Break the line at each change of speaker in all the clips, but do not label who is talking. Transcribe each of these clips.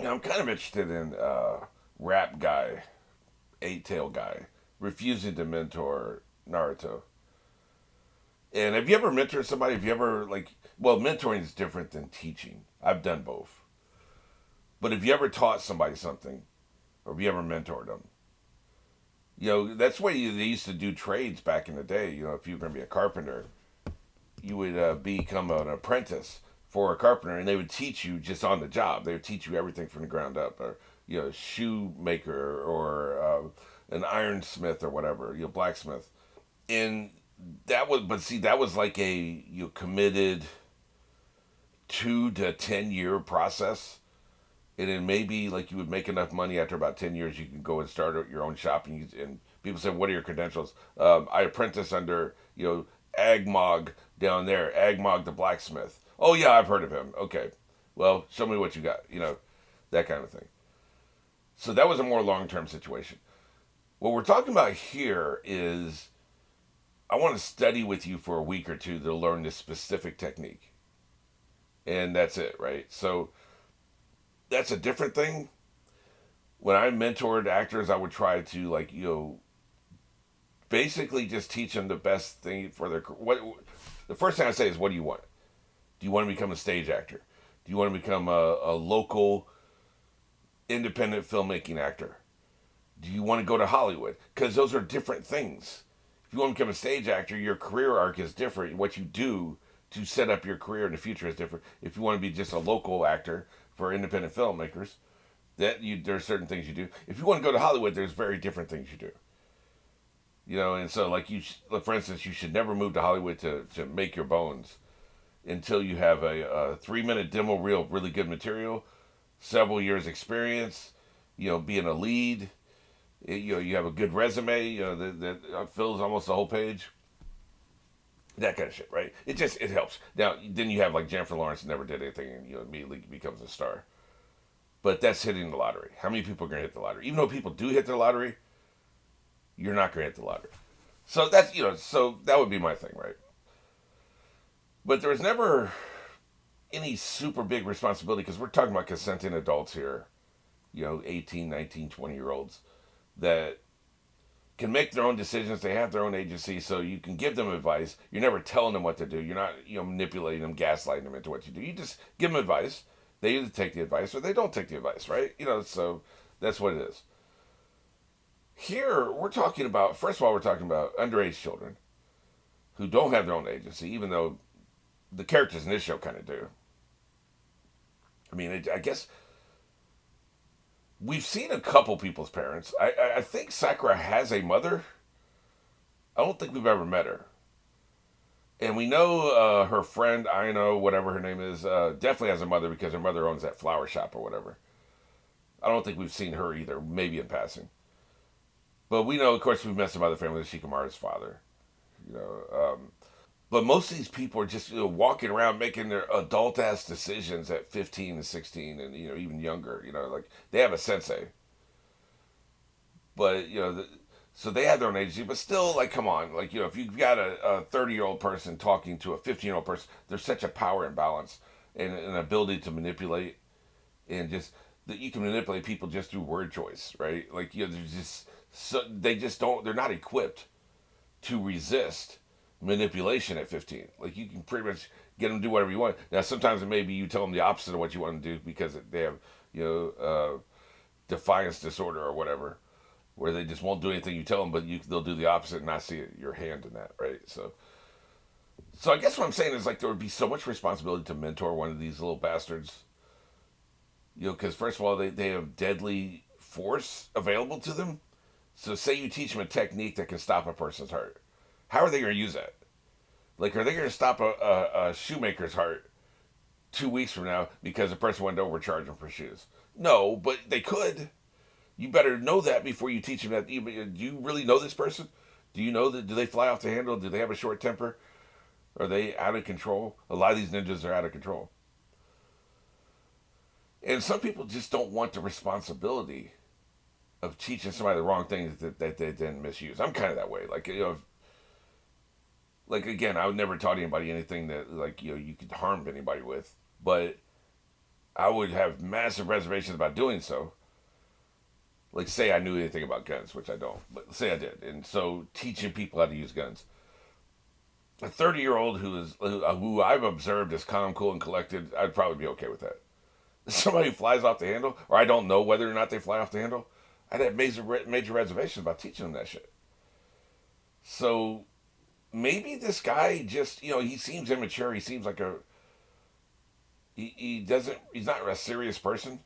I'm kind of interested in Rap Guy, Eight Tail Guy, refusing to mentor Naruto. And have you ever mentored somebody? Have you ever, like, well, mentoring is different than teaching. I've done both. But have you ever taught somebody something? Or have you ever mentored them? That's why they used to do trades back in the day. If you were going to be a carpenter, you would become an apprentice for a carpenter, and they would teach you just on the job. They would teach you everything from the ground up, or shoemaker, or an ironsmith, or whatever, blacksmith. And but see, that was like a committed 2 to 10 year process, and then maybe like you would make enough money after about 10 years, you could go and start your own shop, and people say, "What are your credentials?" I apprentice under Agmog down there, Agmog the blacksmith. Oh yeah, I've heard of him. Okay, well, show me what you got. That kind of thing. So that was a more long term situation. What we're talking about here is I want to study with you for a week or two to learn this specific technique. And that's it, right? So that's a different thing. When I mentored actors, I would try to basically just teach them the best thing for their what. The first thing I say is, what do you want? Do you want to become a stage actor? Do you want to become a local independent filmmaking actor? Do you want to go to Hollywood? Because those are different things. If you want to become a stage actor, your career arc is different. What you do to set up your career in the future is different. If you want to be just a local actor for independent filmmakers, there's certain things you do. If you want to go to Hollywood, there's very different things you do. And so for instance, you should never move to Hollywood to make your bones until you have a 3 minute demo reel of really good material, several years experience, being a lead. You have a good resume, that fills almost the whole page. That kind of shit, right? It helps. Now, then you have like Jennifer Lawrence never did anything and immediately becomes a star. But that's hitting the lottery. How many people are going to hit the lottery? Even though people do hit the lottery, you're not going to hit the lottery. So so that would be my thing, right? But there was never any super big responsibility because we're talking about consenting adults here, 18, 19, 20-year olds that can make their own decisions. They have their own agency, so you can give them advice. You're never telling them what to do. You're not manipulating them, gaslighting them into what you do. You just give them advice. They either take the advice or they don't take the advice, right? So that's what it is. Here, first of all, we're talking about underage children who don't have their own agency, even though the characters in this show kind of do. I mean, I guess we've seen a couple people's parents. I think Sakura has a mother. I don't think we've ever met her. And we know her friend, Aino, whatever her name is, definitely has a mother because her mother owns that flower shop or whatever. I don't think we've seen her either, maybe in passing. But we know, of course, we've met some other families, Shikamaru's father. You know, but most of these people are just walking around making their adult ass decisions at 15 and 16 and even younger. Like they have a sensei, but so they have their own agency. But still, like, come on, like if you've got a 30-year-old person talking to a 15-year-old person, there's such a power imbalance and an ability to manipulate and just that you can manipulate people just through word choice, right? Like there's just they just don't. They're not equipped to resist manipulation at 15. Like you can pretty much get them to do whatever you want. Now sometimes it may be you tell them the opposite of what you want to do because they have defiance disorder or whatever, where they just won't do anything you tell them, but they'll do the opposite and not see your hand in that, right? So I guess what I'm saying is like there would be so much responsibility to mentor one of these little bastards. Because first of all they have deadly force available to them. So say you teach them a technique that can stop a person's heart. How are they going to use that? Like, are they going to stop a shoemaker's heart 2 weeks from now because a person wanted to overcharge them for shoes? No, but they could. You better know that before you teach them that. Do you really know this person? Do you know that? Do they fly off the handle? Do they have a short temper? Are they out of control? A lot of these ninjas are out of control. And some people just don't want the responsibility of teaching somebody the wrong things that they then misuse. I'm kind of that way. Like, like again, I would never taught anybody anything that like you could harm anybody with. But I would have massive reservations about doing so. Like, say I knew anything about guns, which I don't, but say I did. And so teaching people how to use guns. A 30-year-old who I've observed as calm, cool, and collected, I'd probably be okay with that. Somebody who flies off the handle, or I don't know whether or not they fly off the handle, I'd have major reservations about teaching them that shit. So maybe this guy just, he seems immature. He seems like he's not a serious person.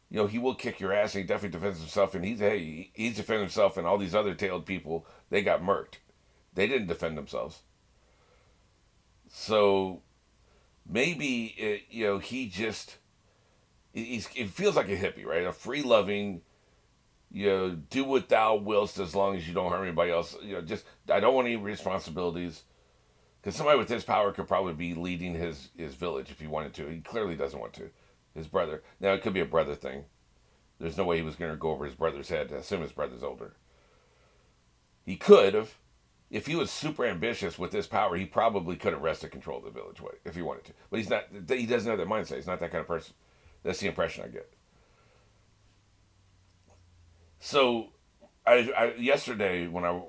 He will kick your ass, and he definitely defends himself. And he's defending himself, and all these other tailed people, they got murked. They didn't defend themselves. So maybe he just it feels like a hippie, right? A free loving, do what thou willst as long as you don't hurt anybody else. Just I don't want any responsibilities. Because somebody with his power could probably be leading his village if he wanted to. He clearly doesn't want to. His brother. Now, it could be a brother thing. There's no way he was going to go over his brother's head. I assume his brother's older. He could have. If he was super ambitious with this power, he probably could have wrested control of the village if he wanted to. But he's not. He doesn't have that mindset. He's not that kind of person. That's the impression I get. So, I yesterday when I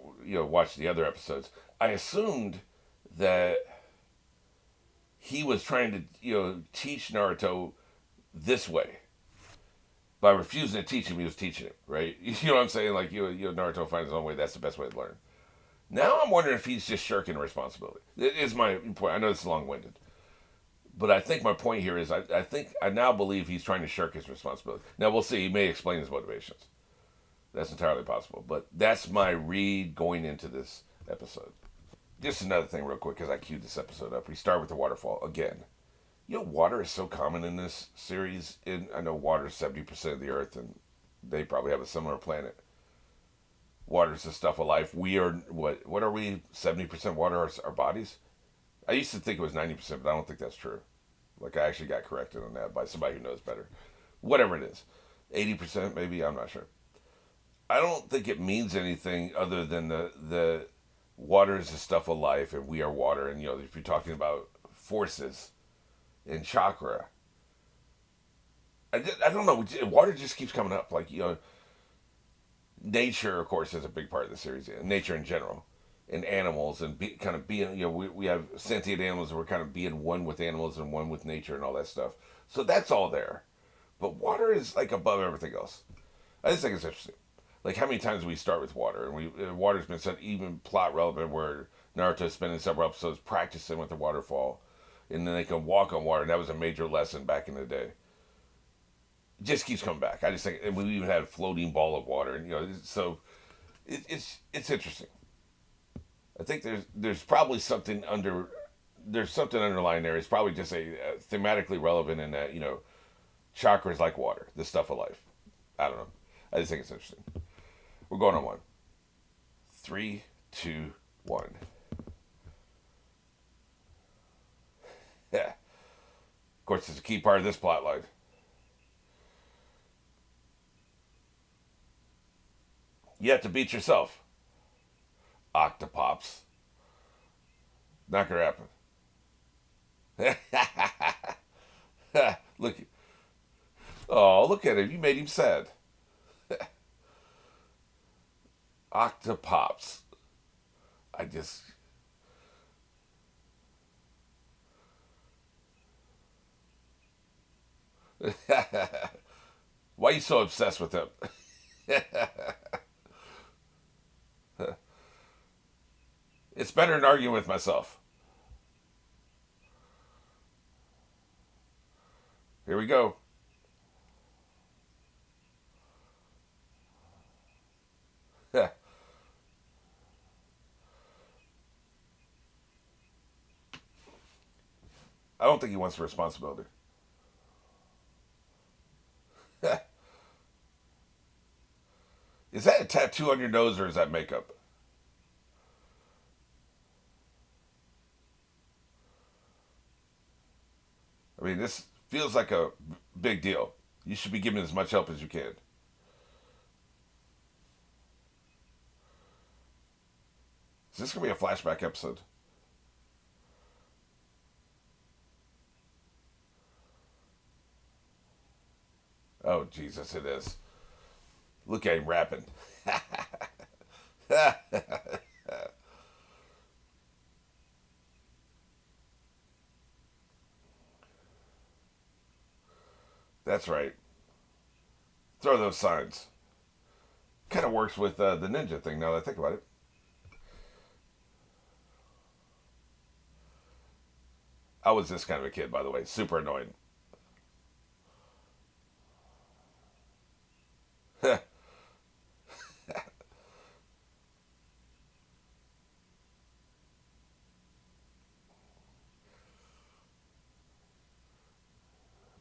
watched the other episodes, I assumed that he was trying to teach Naruto this way. By refusing to teach him, he was teaching him, right? You know what I'm saying? Like Naruto finds his own way. That's the best way to learn. Now I'm wondering if he's just shirking responsibility. It is my point. I know it's long-winded, but I think my point here is I now believe he's trying to shirk his responsibility. Now we'll see. He may explain his motivations. That's entirely possible. But that's my read going into this episode. Just another thing real quick, because I queued this episode up. We start with the waterfall again. Water is so common in this series. I know water is 70% of the earth, and they probably have a similar planet. Water is the stuff of life. We are, what are we? 70% water, our bodies? I used to think it was 90%, but I don't think that's true. Like, I actually got corrected on that by somebody who knows better. Whatever it is. 80% maybe, I'm not sure. I don't think it means anything other than the water is the stuff of life, and we are water. And, if you're talking about forces and chakra, I don't know. Water just keeps coming up. Like, nature, of course, is a big part of the series. Nature in general, and animals, and kind of being, we have sentient animals, and we're kind of being one with animals and one with nature and all that stuff. So that's all there. But water is like above everything else. I just think it's interesting. Like, how many times do we start with water? And water's been said even plot relevant, where Naruto's spending several episodes practicing with the waterfall, and then they can walk on water. And that was a major lesson back in the day. It just keeps coming back. I just think, and we even had a floating ball of water, and so it's interesting. I think there's probably something underlying there. It's probably just a thematically relevant in that chakras like water, the stuff of life. I don't know. I just think it's interesting. We're going on one. 3, 2, 1. Yeah. Of course, it's a key part of this plot line. You have to beat yourself. Octopops. Not gonna happen. Look. Oh, look at him. You made him sad. Octopops. I just... Why are you so obsessed with him? It's better than arguing with myself. Here we go. I don't think he wants the responsibility. Is that a tattoo on your nose, or is that makeup? I mean, this feels like a big deal. You should be giving as much help as you can. Is this going to be a flashback episode? Oh, Jesus, it is. Look at him rapping. That's right. Throw those signs. Kind of works with the ninja thing now that I think about it. I was this kind of a kid, by the way. Super annoying.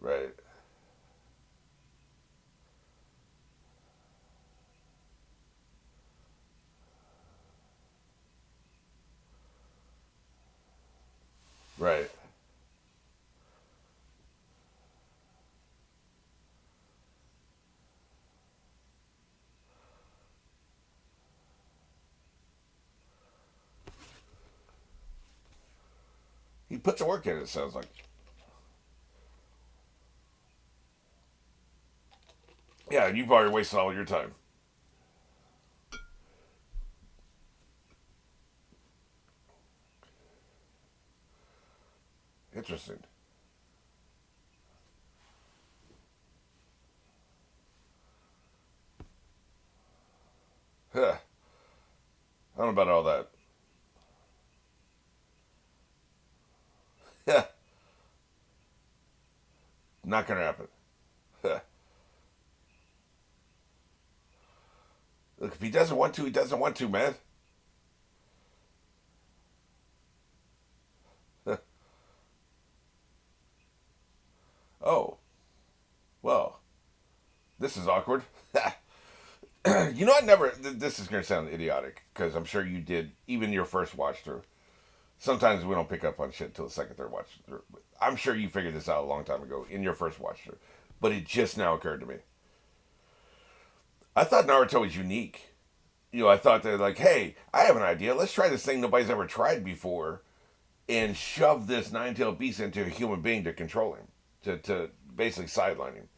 Right. Right. He put the work in, it sounds like. Yeah, and you've already wasted all your time. Interesting. Huh. I don't know about all that. Yeah. Not gonna happen. Huh. Look, if he doesn't want to, he doesn't want to, man. Huh. Oh, well, this is awkward. You know, I never. This is going to sound idiotic because I'm sure you did even your first watch through. Sometimes we don't pick up on shit until the second, third watch through. I'm sure you figured this out a long time ago in your first watch through, but it just now occurred to me. I thought Naruto was unique. You know, I thought they're like, hey, I have an idea. Let's try this thing nobody's ever tried before, and shove this nine-tailed beast into a human being to control him, to basically sideline him.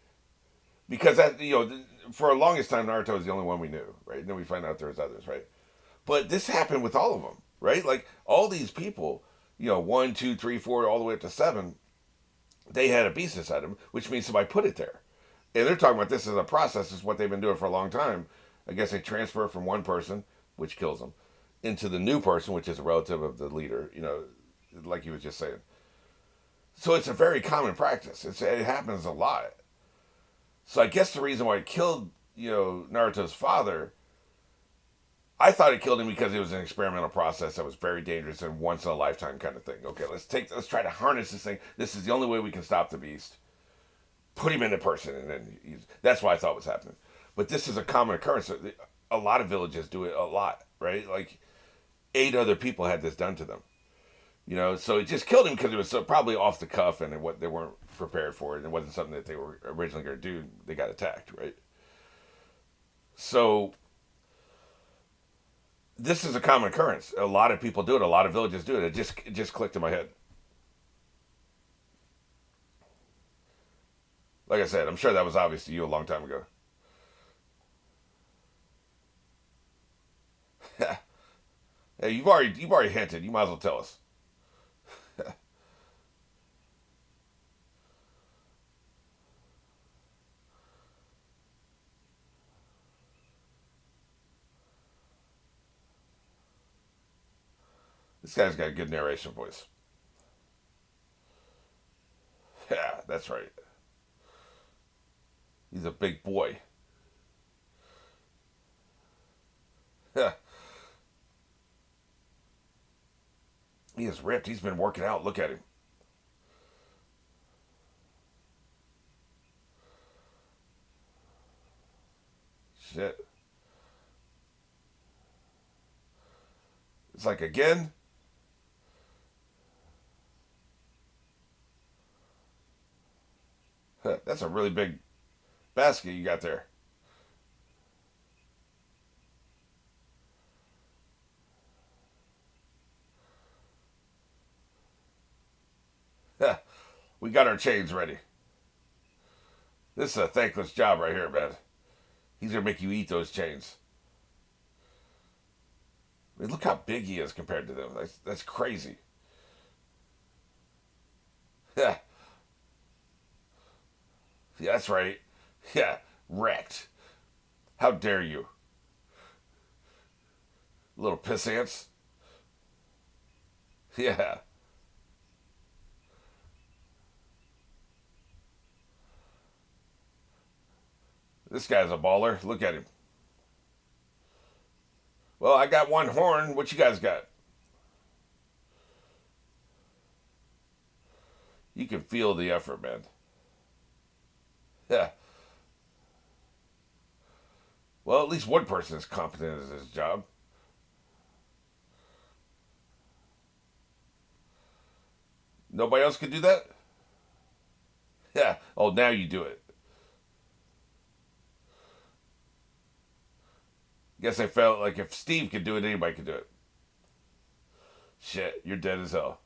Because that, you know, for the longest time, Naruto was the only one we knew, right? And then we find out there was others, right? But this happened with all of them, right? Like all these people, you know, one, two, three, four, all the way up to seven, they had a beast inside them, which means somebody put it there. And they're talking about this as a process. This is what they've been doing for a long time. I guess they transfer from one person, which kills them, into the new person, which is a relative of the leader. You know, like you was just saying. So it's a very common practice. It happens a lot. So I guess the reason why it killed, you know, Naruto's father, I thought it killed him because it was an experimental process that was very dangerous and once in a lifetime kind of thing. Okay, let's try to harness this thing. This is the only way we can stop the beast. Put him in a person, and then that's what I thought was happening. But this is a common occurrence. A lot of villages do it a lot, right? Like 8 other people had this done to them. You know, so it just killed him because it was so probably off the cuff and what they weren't prepared for, and it wasn't something that they were originally going to do. They got attacked, right? So this is a common occurrence. A lot of people do it. A lot of villages do it. It just clicked in my head. Like I said, I'm sure that was obvious to you a long time ago. Hey, you've already hinted. You might as well tell us. This guy's got a good narration voice. Yeah, that's right. He's a big boy. Yeah, he is ripped. He's been working out. Look at him. Shit. It's like again. That's a really big basket you got there. We got our chains ready. This is a thankless job right here, man. He's gonna make you eat those chains. I mean, look how big he is compared to them. That's crazy. Yeah, that's right. Yeah, wrecked. How dare you, little piss ants? Yeah, this guy's a baller. Look at him. Well, I got one horn. What you guys got? You can feel the effort, man. Yeah. Well, at least one person is competent at his job. Nobody else can do that? Yeah. Oh, now you do it. Guess I felt like if Steve could do it, anybody could do it. Shit, you're dead as hell.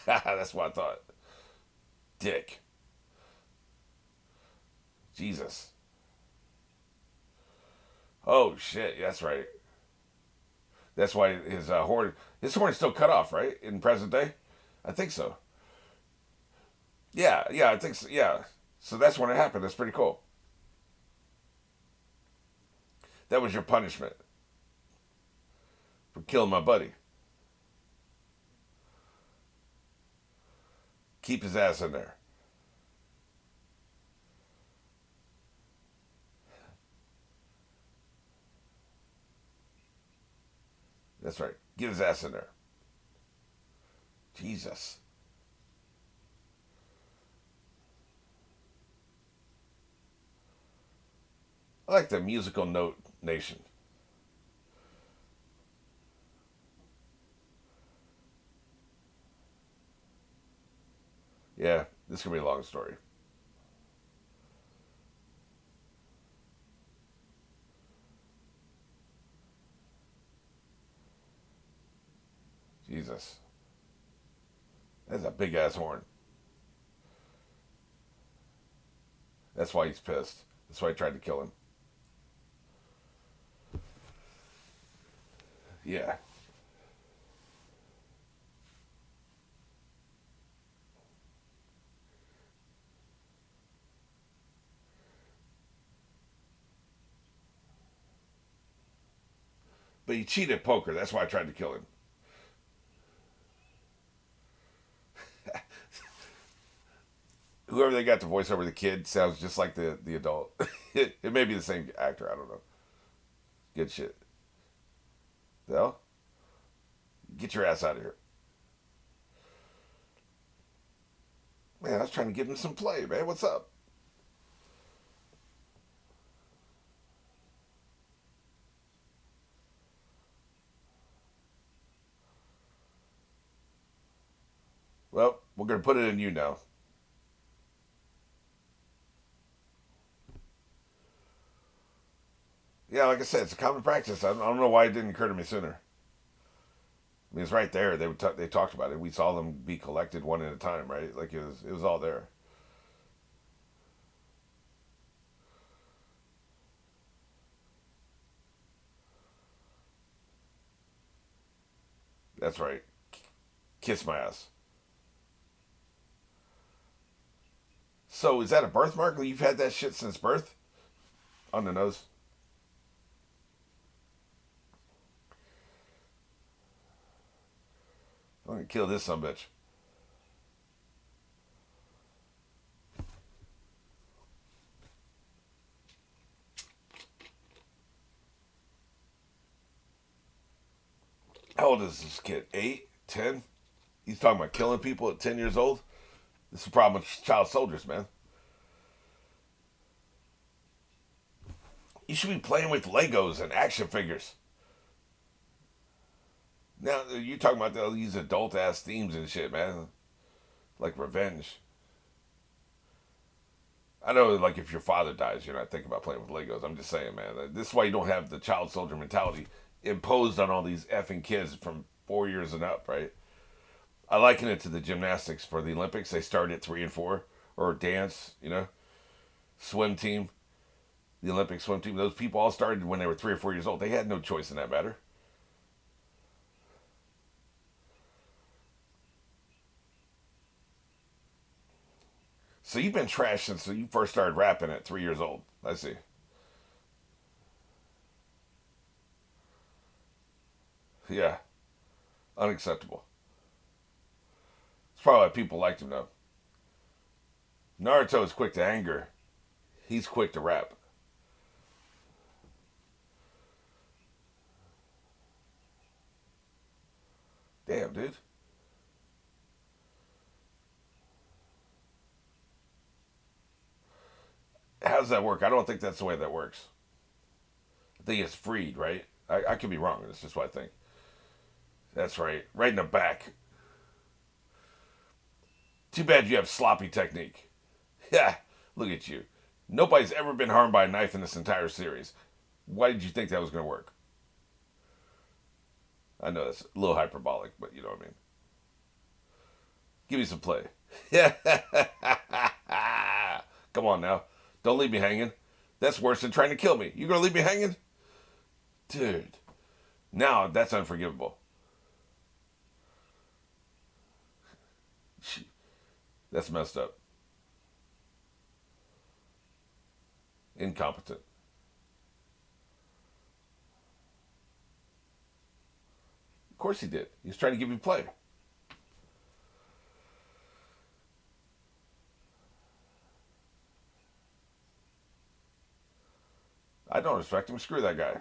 That's what I thought. Dick. Jesus. Oh shit, that's right. That's why his horn's still cut off, right? In present day, I think so. Yeah, I think so. Yeah, so that's when it happened. That's pretty cool. That was your punishment for killing my buddy. Keep his ass in there. That's right. Get his ass in there. Jesus. I like the musical note nation. Yeah, this could be a long story. Jesus. That's a big ass horn. That's why he's pissed. That's why he tried to kill him. Yeah. But he cheated poker. That's why I tried to kill him. Whoever they got to voice over the kid sounds just like the adult. It may be the same actor. I don't know. Good shit. Well, get your ass out of here. Man, I was trying to give him some play, man. What's up? Well, we're going to put it in you now. Yeah, like I said, it's a common practice. I don't know why it didn't occur to me sooner. I mean, it's right there. They talked about it. We saw them be collected one at a time, right? Like it was all there. That's right. Kiss my ass. So is that a birthmark? You've had that shit since birth on the nose. I'm gonna kill this son bitch. How old is this kid? 8, 10? He's talking about killing people at 10 years old. This is the problem with child soldiers, man. You should be playing with Legos and action figures. Now you talking about these adult ass themes and shit, man. Like revenge. I know, like if your father dies, you're not thinking about playing with Legos. I'm just saying, man. This is why you don't have the child soldier mentality imposed on all these effing kids from 4 years and up, right? I liken it to the gymnastics for the Olympics. They start at 3 and 4. or dance, swim team, the Olympic swim team. Those people all started when they were 3 or 4 years old. They had no choice in that matter. So you've been trashed since you first started rapping at 3 years old. I see. Yeah, unacceptable. It's probably why people liked him though. Naruto is quick to anger. He's quick to rap. Damn, dude. How does that work? I don't think that's the way that works. I think it's freed, right? I could be wrong. That's just what I think. That's right. Right in the back. Too bad you have sloppy technique. Yeah, look at you. Nobody's ever been harmed by a knife in this entire series. Why did you think that was going to work? I know that's a little hyperbolic, but you know what I mean. Give me some play. Yeah. Come on now. Don't leave me hanging. That's worse than trying to kill me. You gonna leave me hanging? Dude. Now that's unforgivable. That's messed up. Incompetent. Of course he did. He was trying to give you play. I don't respect him. Screw that guy.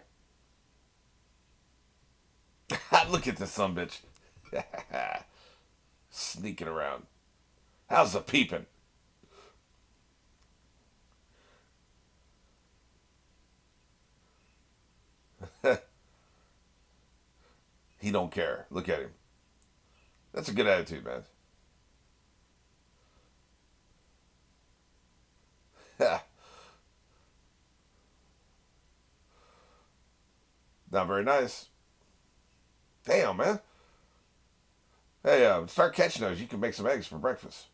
Look at this son bitch. Sneaking around. How's the peeping? He don't care. Look at him. That's a good attitude, man. Not very nice. Damn, man. Hey, start catching those. You can make some eggs for breakfast.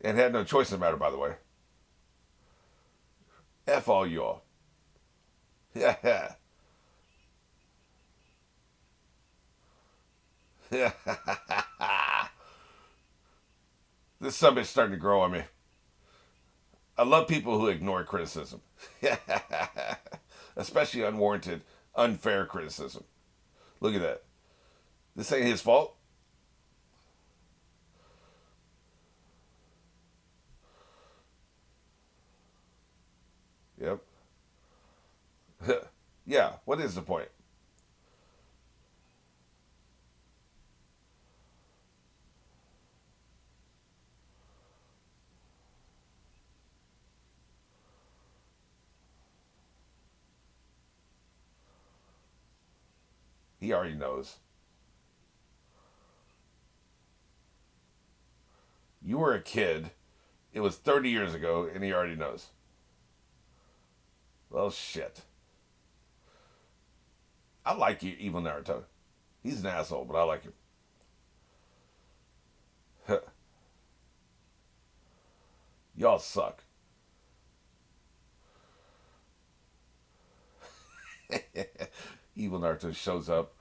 And had no choice in the matter, by the way. F all y'all. Yeah, yeah. Yeah. This subject's starting to grow on me. I love people who ignore criticism. Especially unwarranted, unfair criticism. Look at that. This ain't his fault. Yep. Yeah, what is the point? He already knows. You were a kid. It was 30 years ago, and he already knows. Well, shit. I like you, Evil Naruto. He's an asshole, but I like him. Y'all suck. Evil Naruto shows up,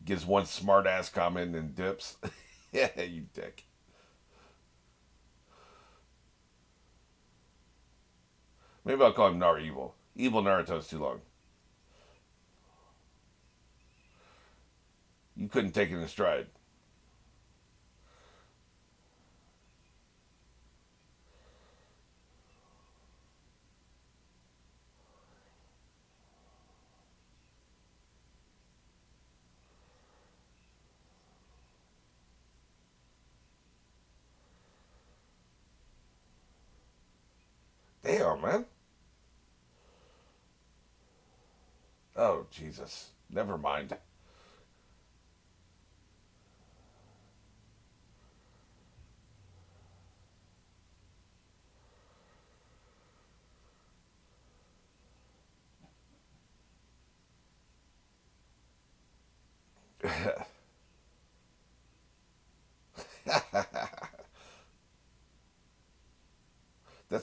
gives one smart ass comment, and dips. Yeah, you dick. Maybe I'll call him Nar Evil. Evil Naruto's too long. You couldn't take it in stride. Damn, man. Oh, Jesus. Never mind.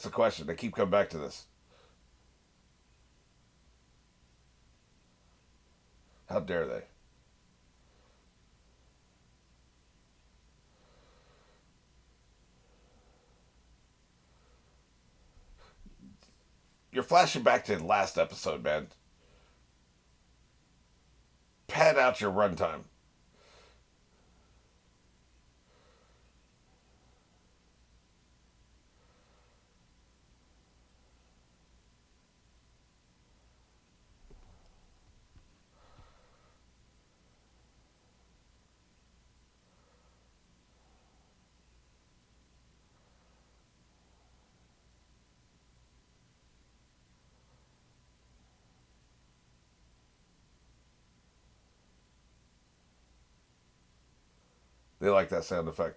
That's the question. They keep coming back to this. How dare they? You're flashing back to the last episode, man. Pad out your runtime. They like that sound effect.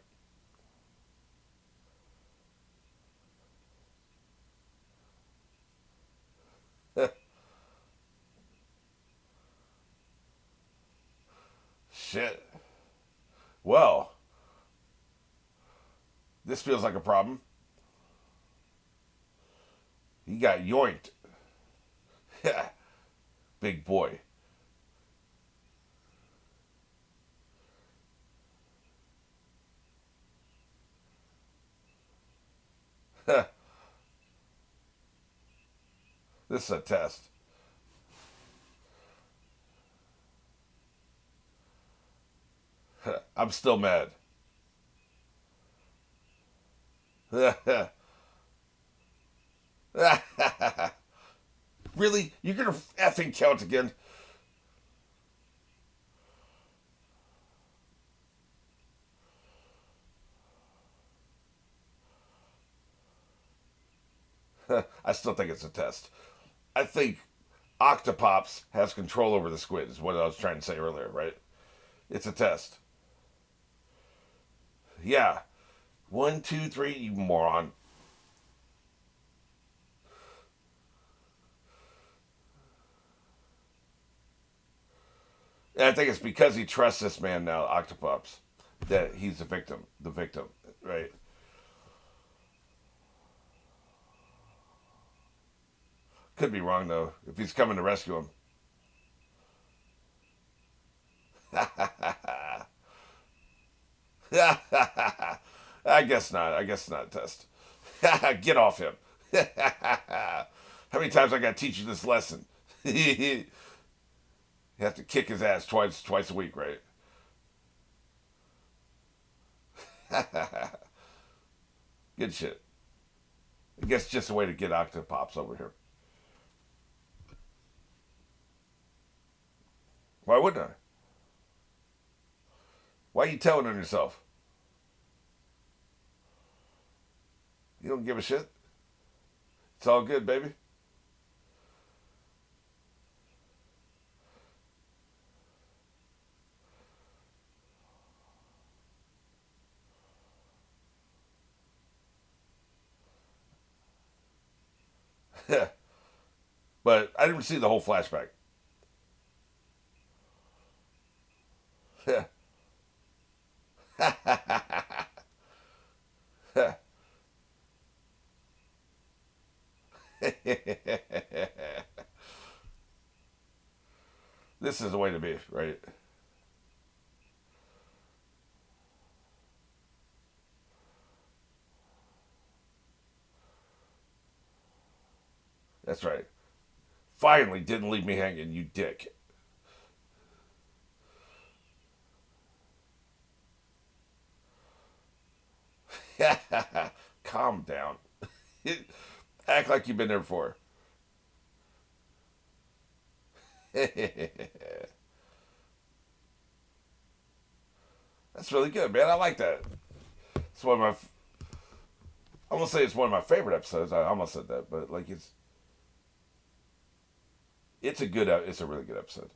Shit. Well, this feels like a problem. He got yoinked. Big boy. This is a test. I'm still mad. Really? You're gonna effing count again? I still think it's a test. I think Octopops has control over the squid, is what I was trying to say earlier, right? It's a test. Yeah. One, two, three, you moron. And I think it's because he trusts this man now, Octopops, that he's the victim. The victim, right? Could be wrong, though, if he's coming to rescue him. I guess not. I guess not, Test. Get off him. How many times I got to teach you this lesson? You have to kick his ass twice a week, right? Good shit. I guess just a way to get Octopops over here. Why wouldn't I? Why are you telling on yourself? You don't give a shit. It's all good, baby. But I didn't see the whole flashback. This is the way to be, right? That's right. Finally didn't leave me hanging, you dick. Calm down. Act like you've been there before. That's really good, man. I like that. It's one of my. I'm gonna say it's one of my favorite episodes. I almost said that, but like it's a good. It's a really good episode.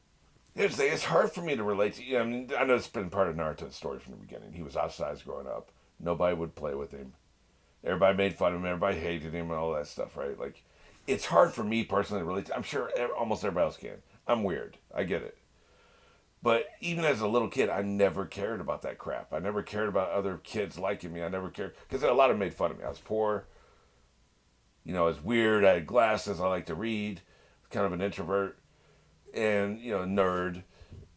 Here's the thing. It's hard for me to relate to. I mean, I know it's been part of Naruto's story from the beginning. He was outsized growing up. Nobody would play with him. Everybody made fun of him. Everybody hated him and all that stuff, right? Like, it's hard for me personally to relate to. I'm sure almost everybody else can. I'm weird. I get it. But even as a little kid, I never cared about that crap. I never cared about other kids liking me. I never cared because a lot of them made fun of me. I was poor. I was weird. I had glasses. I like to read. Kind of an introvert and nerd.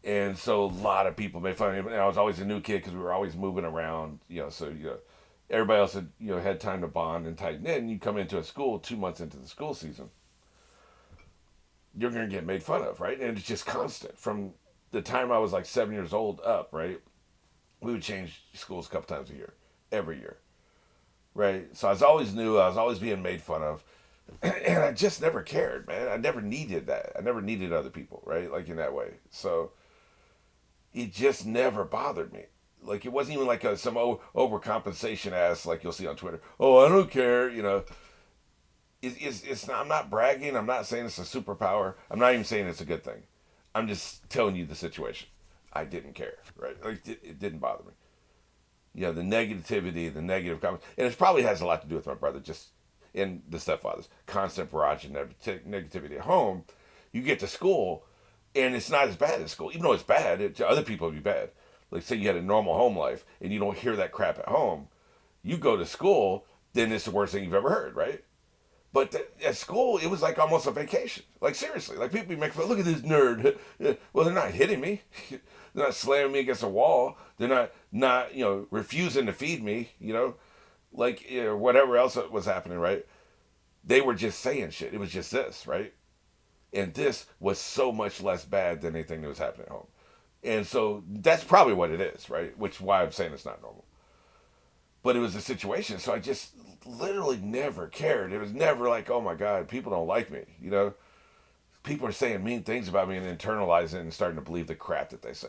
And so a lot of people made fun of me. And I was always a new kid because we were always moving around. So everybody else had time to bond and tighten in. You come into a school 2 months into the school season, you're gonna get made fun of, right? And it's just constant from the time I was like 7 years old up, right? We would change schools a couple times a year, every year, right? So I was always new. I was always being made fun of, and I just never cared, man. I never needed that. I never needed other people, right? Like in that way. So it just never bothered me. Like it wasn't even like some overcompensation ass like you'll see on Twitter. Oh, I don't care. It's not, I'm not bragging. I'm not saying it's a superpower. I'm not even saying it's a good thing. I'm just telling you the situation. I didn't care, right? Like it didn't bother me. The negativity, the negative comments, and it probably has a lot to do with my brother, just in the stepfathers, constant barrage and negativity at home. You get to school, and it's not as bad as school, even though it's bad. To other people, it'd be bad. Like say you had a normal home life, and you don't hear that crap at home. You go to school, then it's the worst thing you've ever heard, right? But at school, it was like almost a vacation. Like seriously, like people be making fun. Look at this nerd. Well, they're not hitting me. They're not slamming me against a wall. They're not refusing to feed me. Like whatever else was happening, right? They were just saying shit. It was just this, right? And this was so much less bad than anything that was happening at home. And so that's probably what it is, right? Which is why I'm saying it's not normal. But it was a situation, so I just literally never cared. It was never like, oh my God, people don't like me. People are saying mean things about me and internalizing it and starting to believe the crap that they say.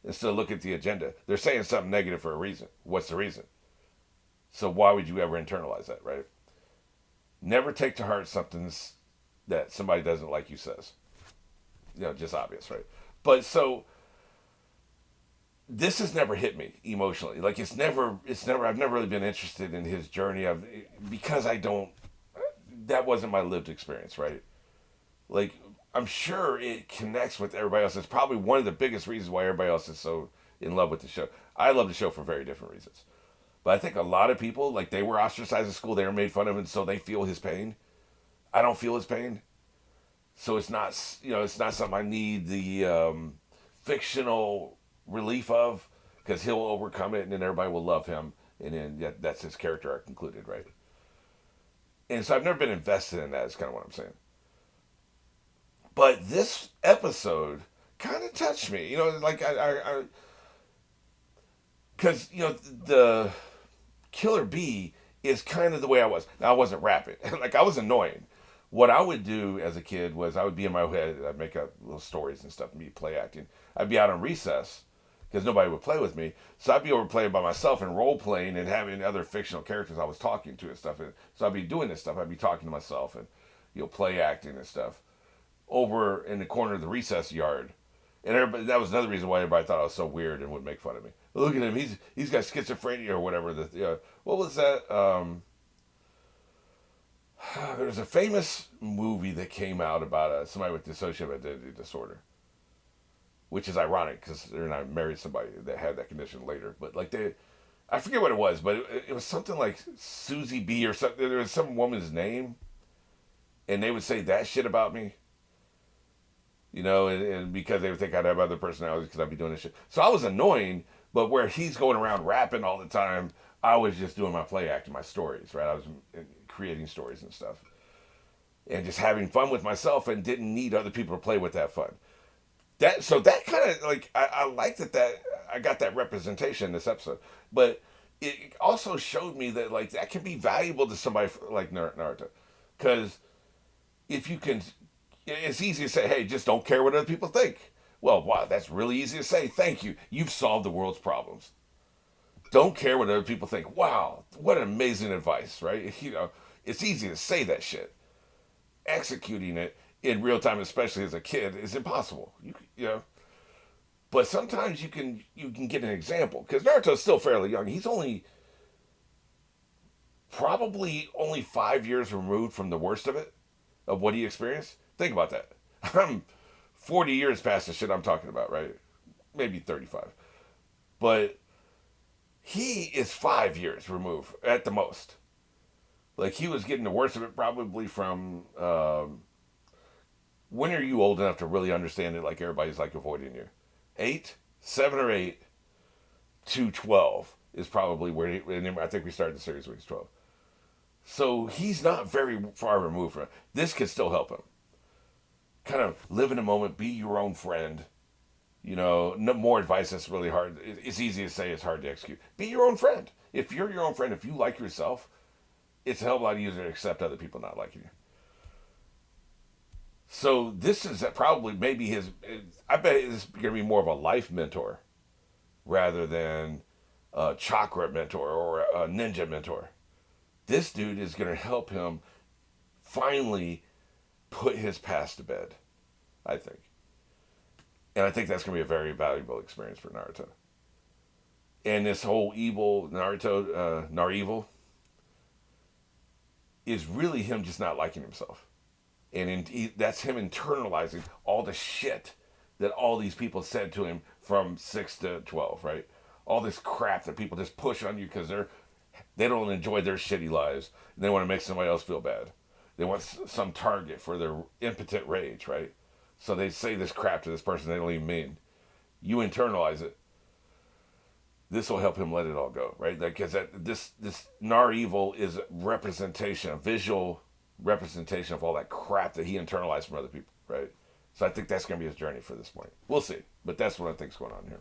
Instead of look at the agenda, they're saying something negative for a reason. What's the reason? So why would you ever internalize that, right? Never take to heart something that somebody doesn't like you says. Just obvious, right? But so this has never hit me emotionally. Like I've never really been interested in his journey because that wasn't my lived experience, right? Like I'm sure it connects with everybody else. It's probably one of the biggest reasons why everybody else is so in love with the show. I love the show for very different reasons. But I think a lot of people, like they were ostracized in school, they were made fun of, and so they feel his pain. I don't feel his pain. So it's not something I need the fictional relief of, because he'll overcome it and then everybody will love him, and then that's his character arc concluded, right? And so I've never been invested in that, is kind of what I'm saying. But this episode kind of touched me, like I because the Killer Bee is kind of the way I was. Now I wasn't rapping, like I was annoying. What I would do as a kid was I would be in my head, I'd make up little stories and stuff and be play acting. I'd be out on recess because nobody would play with me. So I'd be over playing by myself and role playing and having other fictional characters I was talking to and stuff. And so I'd be doing this stuff. I'd be talking to myself and play acting and stuff over in the corner of the recess yard. And everybody, that was another reason why everybody thought I was so weird and would make fun of me. Look at him, he's got schizophrenia or whatever. What was that? There was a famous movie that came out about somebody with dissociative identity disorder, which is ironic because they're not married to somebody that had that condition later. But like I forget what it was, but it was something like Susie B or something. There was some woman's name, and they would say that shit about me. And because they would think I'd have other personalities because I'd be doing this shit. So I was annoying, but where he's going around rapping all the time, I was just doing my play acting, my stories, right? I was creating stories and stuff. And just having fun with myself and didn't need other people to play with that fun. So that kind of, like, I like that I got that representation in this episode. But it also showed me that, like, that can be valuable to somebody like Naruto. Because if you can... It's easy to say, hey, just don't care what other people think. Well, wow, that's really easy to say. Thank you. You've solved the world's problems. Don't care what other people think. Wow, what amazing advice, right? It's easy to say that shit. Executing it in real time, especially as a kid, is impossible. But sometimes you can get an example. Because Naruto's still fairly young. He's probably only 5 years removed from the worst of it, of what he experienced. Think about that. I'm 40 years past the shit I'm talking about, right? Maybe 35. But he is 5 years removed at the most. Like, he was getting the worst of it probably from, when are you old enough to really understand it like everybody's like avoiding you? 8, 7 or 8 to 12 is probably where and I think we started the series when he was 12. So he's not very far removed from it. This could still help him. Kind of live in the moment, be your own friend. You know, no more advice that's really hard. It's easy to say, it's hard to execute. Be your own friend. If you're your own friend, if you like yourself, it's a hell of a lot easier to accept other people not liking you. So this is probably maybe his. I bet it's going to be more of a life mentor rather than a chakra mentor or a ninja mentor. This dude is going to help him finally put his past to bed, I think. And I think that's going to be a very valuable experience for Naruto. And this whole evil Naruto, Nar-Evil, is really him just not liking himself. And that's him internalizing all the shit that all these people said to him from 6 to 12, right? All this crap that people just push on you because they don't enjoy their shitty lives. They want to make somebody else feel bad. They want some target for their impotent rage, right? So they say this crap to this person they don't even mean. You internalize it. This will help him let it all go, right? Because this Nar-Evil is a representation, a visual representation of all that crap that he internalized from other people, right? So I think that's going to be his journey for this point. We'll see. But that's what I think is going on here.